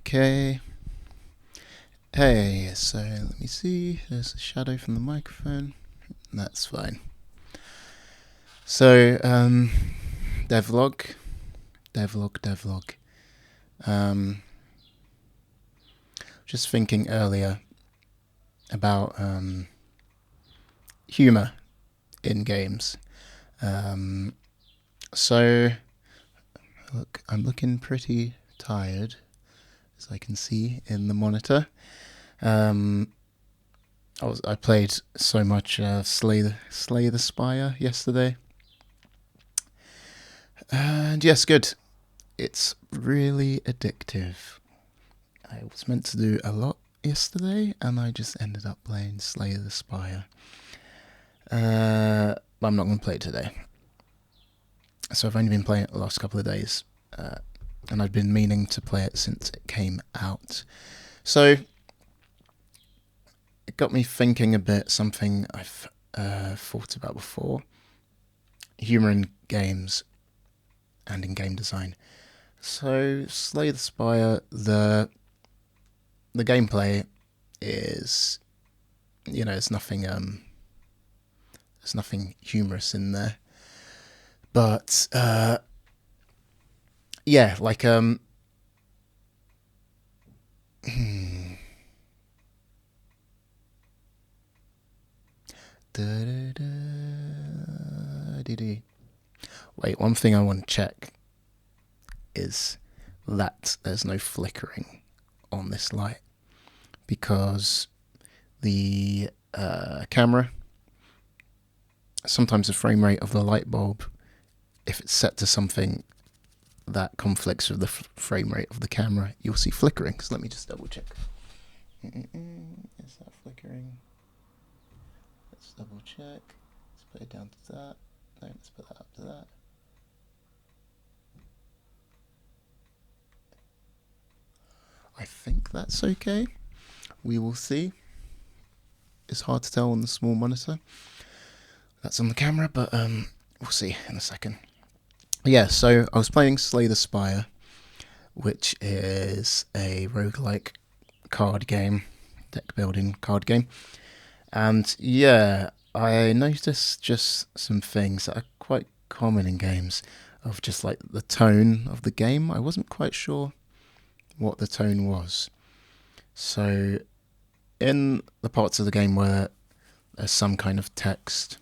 Okay. Hey, so let me see. There's a shadow from the microphone. That's fine. So, devlog. Um, just thinking earlier about humor in games. So, look, I'm looking pretty tired, as I can see in the monitor. I played so much Slay the Spire yesterday, and yes, good. It's really addictive. I was meant to do a lot yesterday, and I just ended up playing Slay the Spire. But I'm not going to play it today. So I've only been playing it the last couple of days, and I've been meaning to play it since it came out. So it got me thinking a bit, something I've thought about before. Humour in games and in game design. So Slay the Spire, the gameplay is, there's nothing humorous in there, but yeah, like Wait, one thing I want to check is that there's no flickering on this light, because the camera, sometimes the frame rate of the light bulb, if it's set to something that conflicts with the frame rate of the camera, you'll see flickering. So let me just double check. Is that flickering? Let's double check. Let's put it down to that. No, let's put that up to that. I think that's okay. We will see. It's hard to tell on the small monitor. That's on the camera, but we'll see in a second. Yeah, so I was playing Slay the Spire, which is a roguelike card game, deck building card game. And yeah, I noticed just some things that are quite common in games, of just like the tone of the game. I wasn't quite sure what the tone was. So in the parts of the game where there's some kind of text,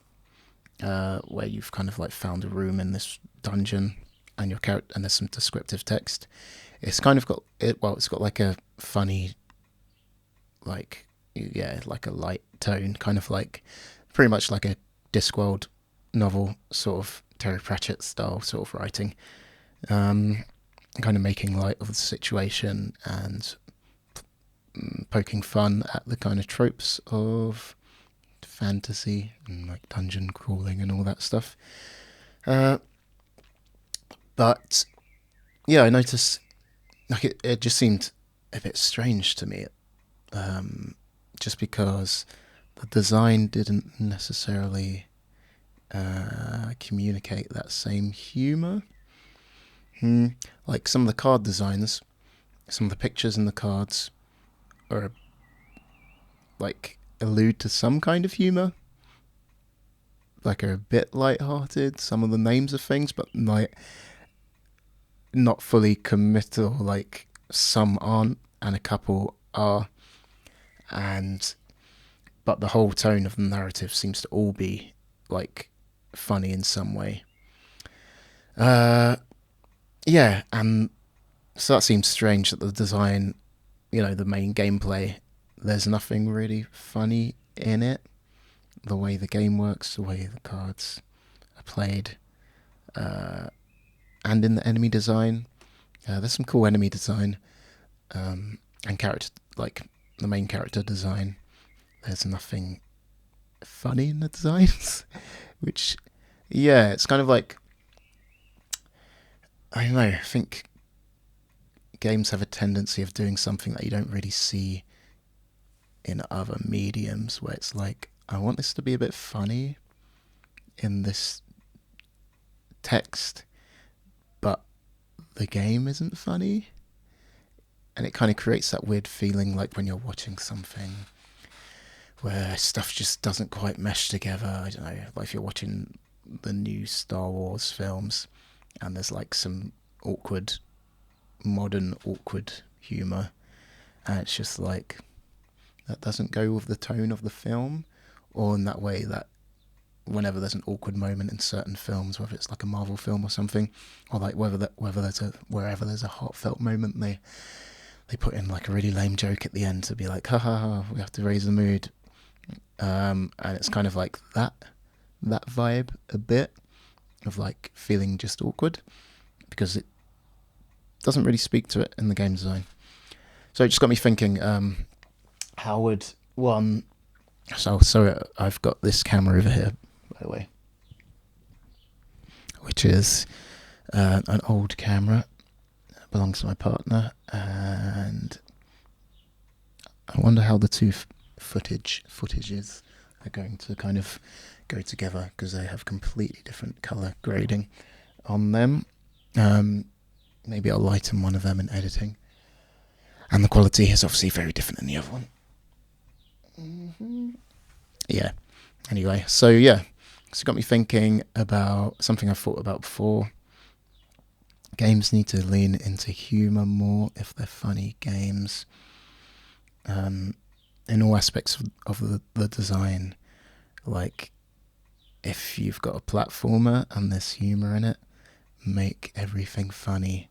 where you've kind of like found a room in this dungeon, and your character, and there's some descriptive text, it's kind of got it. Well, it's got like a funny, like like a light tone, kind of like pretty much like a Discworld novel, sort of Terry Pratchett style sort of writing, kind of making light of the situation and poking fun at the kind of tropes of fantasy and like dungeon crawling and all that stuff. But yeah, I noticed like it just seemed a bit strange to me, just because the design didn't necessarily communicate that same humour. Like some of the card designs, some of the pictures in the cards are like allude to some kind of humour, like are a bit light-hearted. Some of the names of things, but like not fully committal. Like some aren't, and a couple are, but the whole tone of the narrative seems to all be like funny in some way. Yeah, and so that seems strange that the design, the main gameplay, there's nothing really funny in it. The way the game works, the way the cards are played, and in the enemy design, there's some cool enemy design, and character, like the main character design. There's nothing funny in the designs, which, yeah, it's kind of like, I don't know, I think games have a tendency of doing something that you don't really see in other mediums, where it's like, I want this to be a bit funny in this text, but the game isn't funny. and it kind of creates that weird feeling like when you're watching something where stuff just doesn't quite mesh together. I don't know, like if you're watching the new Star Wars films and there's like some modern awkward humour, and it's just like that doesn't go with the tone of the film, or in that way that whenever there's an awkward moment in certain films, whether it's like a Marvel film or something, or like wherever there's a heartfelt moment, they put in like a really lame joke at the end to be like, ha ha ha, we have to raise the mood. And it's kind of like that vibe a bit of like feeling just awkward, because it doesn't really speak to it in the game design. So it just got me thinking, how would one... So I've got this camera over here, by the way, which is an old camera. It belongs to my partner, and I wonder how the two footages are going to kind of go together, because they have completely different colour grading on them. Maybe I'll lighten one of them in editing, and the quality is obviously very different than the other one. Yeah. Anyway, so yeah, it's got me thinking about something I've thought about before. Games need to lean into humour more if they're funny games. In all aspects of the design. Like, if you've got a platformer and there's humour in it, make everything funny.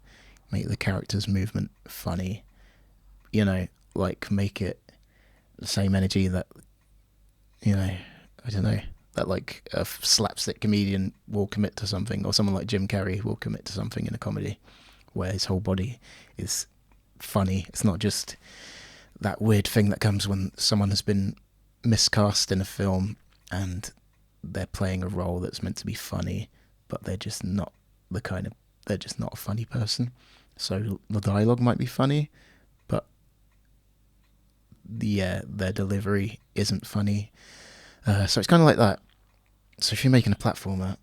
Make the character's movement funny. You know, like, make it the same energy that, you know, I don't know, that like a slapstick comedian will commit to something, or someone like Jim Carrey will commit to something in a comedy where his whole body is funny. It's not just that weird thing that comes when someone has been miscast in a film and they're playing a role that's meant to be funny, but they're just not they're just not a funny person. So the dialogue might be funny, but their delivery isn't funny. So it's kind of like that. So if you're making a platformer,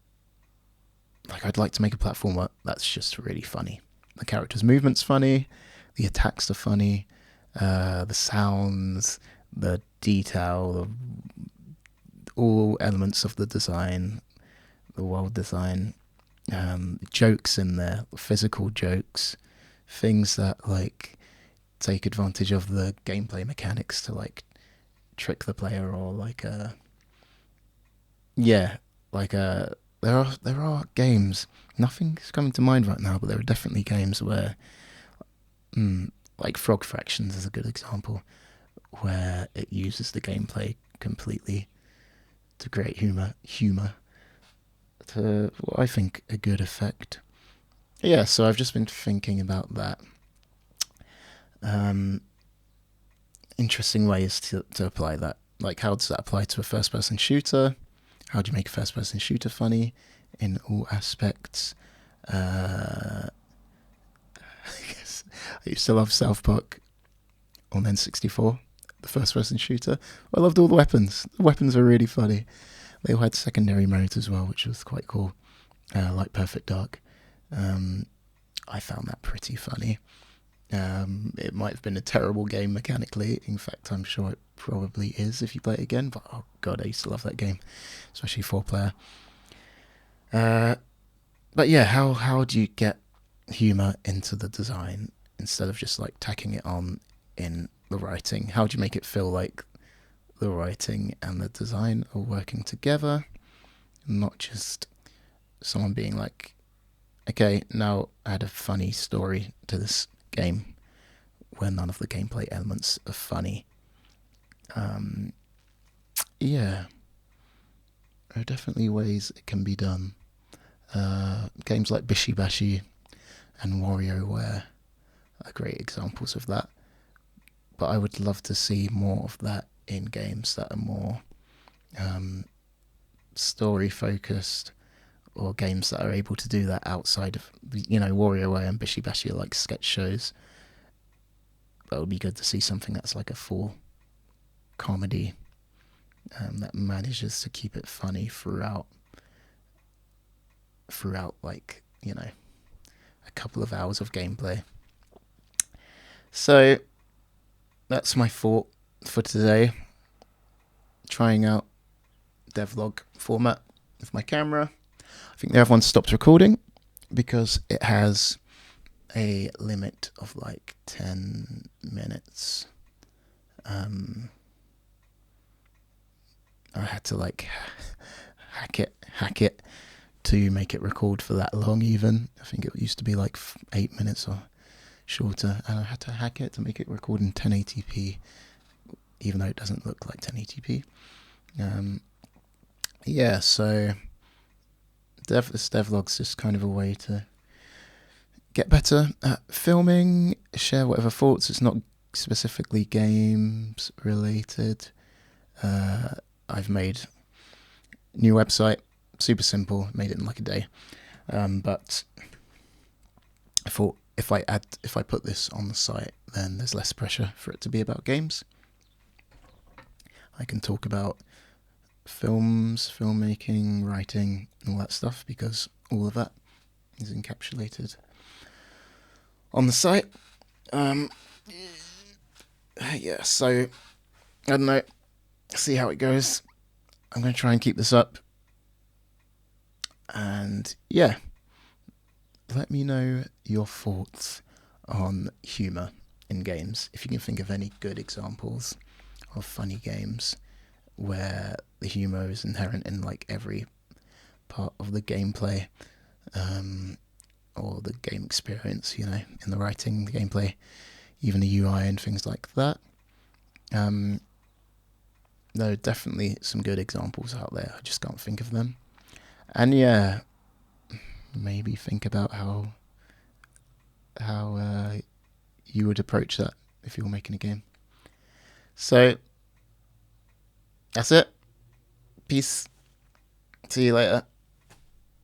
like I'd like to make a platformer that's just really funny. The character's movement's funny, the attacks are funny, the sounds, the detail, all elements of the design, the world design, jokes in there, physical jokes, things that like take advantage of the gameplay mechanics to like trick the player, or like there are games. Nothing's coming to mind right now, but there are definitely games where, like Frog Fractions is a good example, where it uses the gameplay completely to create humor to what I think a good effect. Yeah, so I've just been thinking about that. Interesting ways to apply that. Like, how does that apply to a first-person shooter? How do you make a first-person shooter funny in all aspects? I guess I used to love South Park on N64, the first-person shooter. I loved all the weapons. The weapons were really funny. They all had secondary modes as well, which was quite cool, like Perfect Dark. I found that pretty funny. It might have been a terrible game mechanically. In fact, I'm sure it probably is if you play it again. But oh god, I used to love that game, especially 4-player. But yeah, how do you get humour into the design instead of just like tacking it on in the writing? How do you make it feel like the writing and the design are working together, not just someone being like, okay, now add a funny story to this game where none of the gameplay elements are funny. Yeah, there are definitely ways it can be done. Games like Bishi Bashi and WarioWare are great examples of that. But I would love to see more of that in games that are more story focused, or games that are able to do that outside of, WarioWare and Bishi Bashi are like sketch shows. That would be good to see something that's like a full comedy that manages to keep it funny throughout like, a couple of hours of gameplay. So that's my thought for today. Trying out devlog format with my camera. I think the other one stopped recording because it has a limit of like 10 minutes. I had to like hack it to make it record for that long. Even I think it used to be like 8 minutes or shorter, and I had to hack it to make it record in 1080p, even though it doesn't look like 1080p. Yeah, so this devlog's just kind of a way to get better at filming, share whatever thoughts. It's not specifically games related. I've made a new website, super simple, made it in like a day. But I thought if I put this on the site, then there's less pressure for it to be about games. I can talk about films, filmmaking, writing, all that stuff, because all of that is encapsulated on the site. Yeah, so I don't know, see how it goes. I'm going to try and keep this up, and yeah, let me know your thoughts on humour in games. If you can think of any good examples of funny games where the humour is inherent in like every part of the gameplay, or the game experience, you know, in the writing, the gameplay, even the UI and things like that. There are definitely some good examples out there. I just can't think of them. And yeah, maybe think about how you would approach that if you were making a game. So that's it. Peace. See you later.